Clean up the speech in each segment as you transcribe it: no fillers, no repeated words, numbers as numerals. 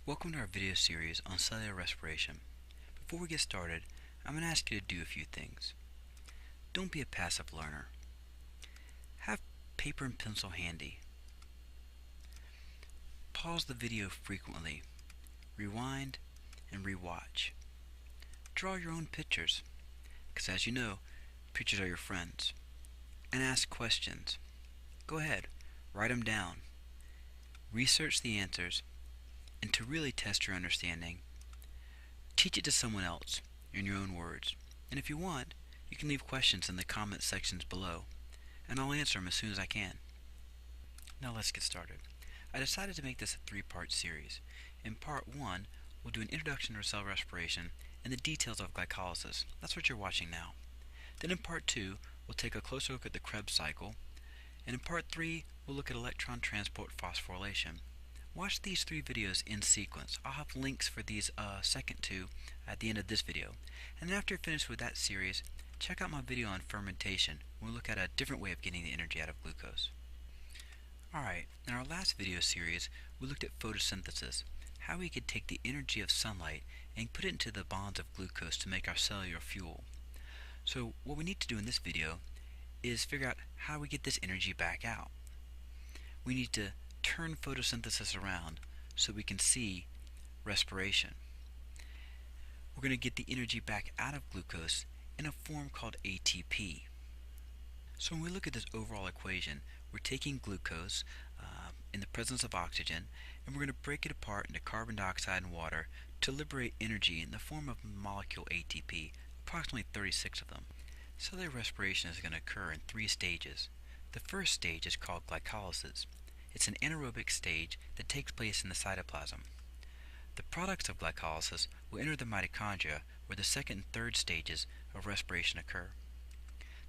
Welcome to our video series on cellular respiration. Before we get started, I'm going to ask you to do a few things. Don't be a passive learner. Have paper and pencil handy. Pause the video frequently. Rewind and rewatch. Draw your own pictures, because as you know, pictures are your friends. And ask questions. Go ahead, write them down. Research the answers, and to really test your understanding, teach it to someone else in your own words. And if you want, you can leave questions in the comment sections below, and I'll answer them as soon as I can. Now let's get started. I decided to make this a three-part series. In part 1, we'll do an introduction to cell respiration and the details of glycolysis. That's what you're watching now. Then in part 2, we'll take a closer look at the Krebs cycle. And in part 3, we'll look at electron transport phosphorylation. Watch these 3 videos in sequence. I'll have links for these second 2 at the end of this video. And then after you're finished with that series, check out my video on fermentation. We'll look at a different way of getting the energy out of glucose. Alright, in our last video series, we looked at photosynthesis, how we could take the energy of sunlight and put it into the bonds of glucose to make our cellular fuel. So what we need to do in this video is figure out how we get this energy back out. We need to turn photosynthesis around so we can see respiration. We're going to get the energy back out of glucose in a form called ATP. So when we look at this overall equation, we're taking glucose in the presence of oxygen, and we're going to break it apart into carbon dioxide and water to liberate energy in the form of molecule ATP, approximately 36 of them. Cellular respiration is going to occur in 3 stages. The first stage is called glycolysis. It's an anaerobic stage that takes place in the cytoplasm. The products of glycolysis will enter the mitochondria, where the second and third stages of respiration occur.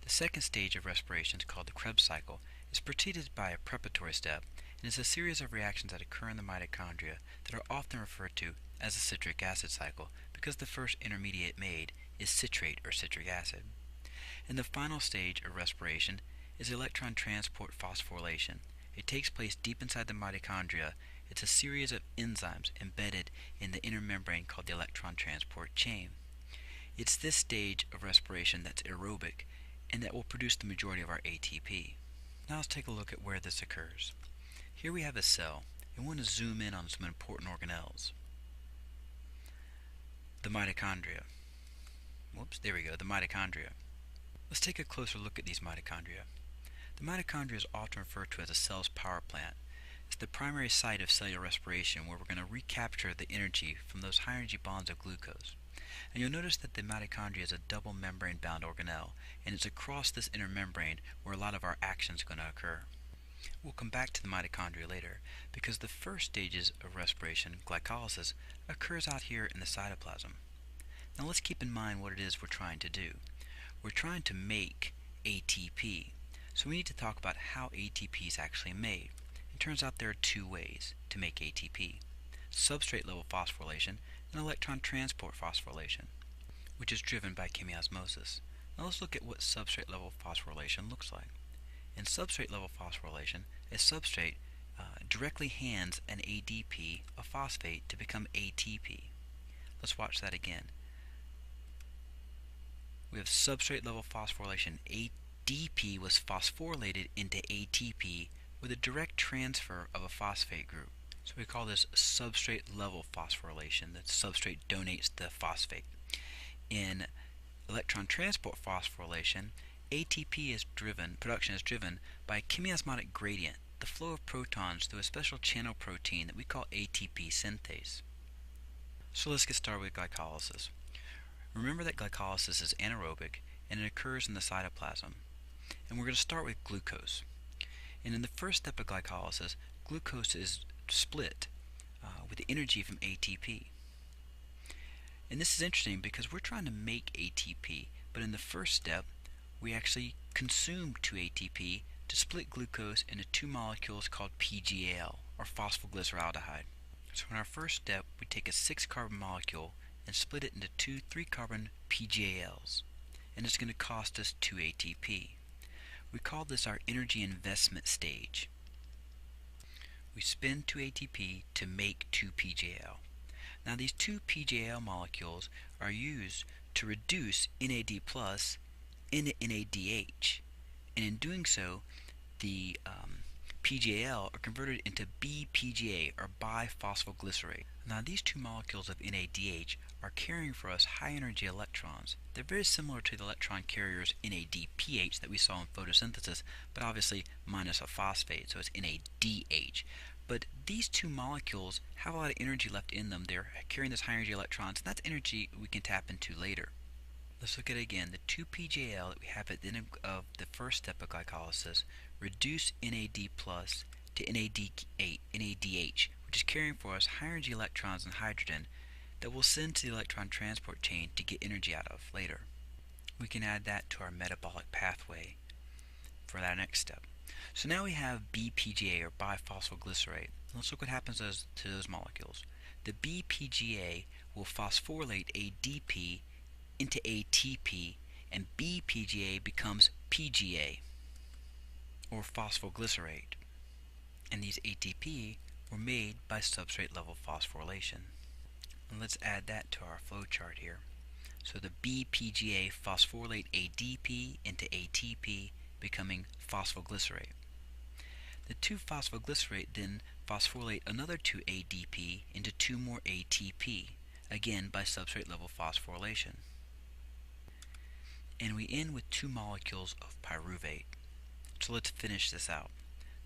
The second stage of respiration is called the Krebs cycle. It's preceded by a preparatory step, and is a series of reactions that occur in the mitochondria that are often referred to as the citric acid cycle, because the first intermediate made is citrate or citric acid. And the final stage of respiration is electron transport phosphorylation. It takes place deep inside the mitochondria. It's a series of enzymes embedded in the inner membrane called the electron transport chain. It's this stage of respiration that's aerobic and that will produce the majority of our ATP. Now let's take a look at where this occurs. Here we have a cell, and we want to zoom in on some important organelles. The mitochondria. There we go, the mitochondria. Let's take a closer look at these mitochondria. The mitochondria is often referred to as a cell's power plant. It's the primary site of cellular respiration, where we're going to recapture the energy from those high energy bonds of glucose. And you'll notice that the mitochondria is a double membrane bound organelle, and it's across this inner membrane where a lot of our action is going to occur. We'll come back to the mitochondria later, because the first stages of respiration, glycolysis, occurs out here in the cytoplasm. Now let's keep in mind what it is we're trying to do. We're trying to make ATP. So we need to talk about how ATP is actually made. It turns out there are 2 ways to make ATP: substrate level phosphorylation and electron transport phosphorylation, which is driven by chemiosmosis. Now let's look at what substrate level phosphorylation looks like. In substrate level phosphorylation, a substrate directly hands an ADP, a phosphate, to become ATP. Let's watch that again. We have substrate level phosphorylation. ADP was phosphorylated into ATP with a direct transfer of a phosphate group. So we call this substrate level phosphorylation. The substrate donates the phosphate. In electron transport phosphorylation, production is driven by a chemiosmotic gradient, the flow of protons through a special channel protein that we call ATP synthase. So let's get started with glycolysis. Remember that glycolysis is anaerobic and it occurs in the cytoplasm. And we're going to start with glucose. And in the first step of glycolysis, glucose is split with the energy from ATP. And this is interesting because we're trying to make ATP, but in the first step, we actually consume 2 ATP to split glucose into 2 molecules called PGAL, or phosphoglyceraldehyde. So in our first step, we take a 6-carbon molecule and split it into 2 3-carbon PGALs, and it's going to cost us 2 ATP. We call this our energy investment stage. we spin 2 ATP to make 2 PGAL. Now these 2 PGAL molecules are used to reduce NAD plus into NADH, and in doing so the PGAL are converted into BPGA, or biphosphoglycerate. Now these two molecules of NADH are carrying for us high energy electrons. They're very similar to the electron carriers NADPH that we saw in photosynthesis, but obviously minus a phosphate, so it's NADH. But these two molecules have a lot of energy left in them. They're carrying those high energy electrons, and that's energy we can tap into later. Let's look at it again. The 2-PGAL that we have at the end of the first step of glycolysis reduce NAD plus to NADH, which is carrying for us high energy electrons and hydrogen that we'll send to the electron transport chain to get energy out of later. We can add that to our metabolic pathway for that next step. So now we have BPGA, or biphosphoglycerate. Let's look what happens to those molecules. The BPGA will phosphorylate ADP into ATP, and BPGA becomes PGA, or phosphoglycerate. And these ATP were made by substrate level phosphorylation. And let's add that to our flow chart here. So the BPGA phosphorylate ADP into ATP, becoming phosphoglycerate. The 2-phosphoglycerate then phosphorylate another 2 ADP into 2 more ATP, again by substrate level phosphorylation. And we end with 2 molecules of pyruvate. So let's finish this out.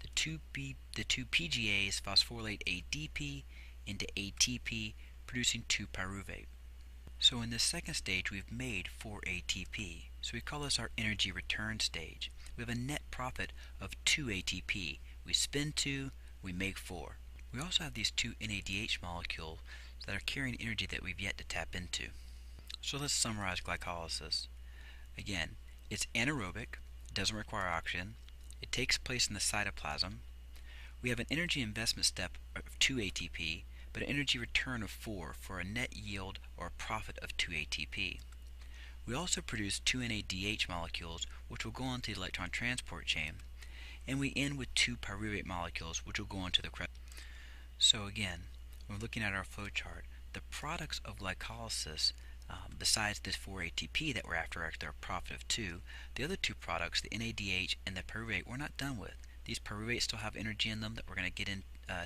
The 2 PGAs phosphorylate ADP into ATP, producing 2 pyruvate. So in this second stage we've made 4 ATP. So we call this our energy return stage. We have a net profit of 2 ATP. We spin 2, we make 4. We also have these 2 NADH molecules that are carrying energy that we've yet to tap into. So let's summarize glycolysis. Again, it's anaerobic, it doesn't require oxygen, it takes place in the cytoplasm. We have an energy investment step of 2 ATP, but an energy return of 4 for a net yield or a profit of 2 ATP. We also produce 2 NADH molecules, which will go onto the electron transport chain, and we end with 2 pyruvate molecules, which will go onto the Krebs. So again, when we're looking at our flow chart, the products of glycolysis, besides this 4 ATP that we're after a profit of 2, the other 2 products, the NADH and the pyruvate, we're not done with. These pyruvates still have energy in them that we're going to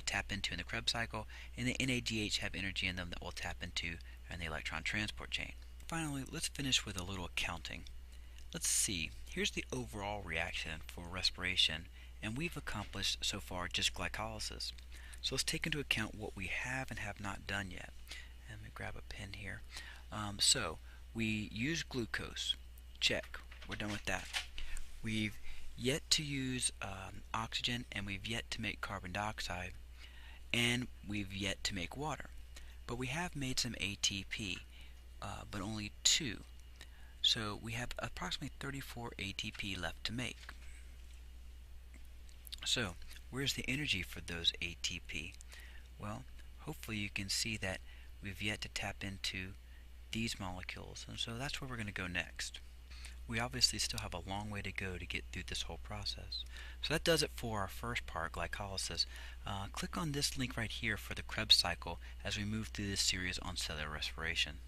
tap into in the Krebs cycle, and the NADH have energy in them that we'll tap into in the electron transport chain. Finally, let's finish with a little accounting. Let's see, here's the overall reaction for respiration, and we've accomplished so far just glycolysis. So let's take into account what we have and have not done yet. Let me grab a pen here. So we use glucose. Check. We're done with that. We've yet to use oxygen, and we've yet to make carbon dioxide, and we've yet to make water. But we have made some ATP, but only 2. So we have approximately 34 ATP left to make. So where's the energy for those ATP? Well, hopefully you can see that we've yet to tap into these molecules, and so that's where we're going to go next. We obviously still have a long way to go to get through this whole process. So that does it for our first part, glycolysis. Click on this link right here for the Krebs cycle as we move through this series on cellular respiration.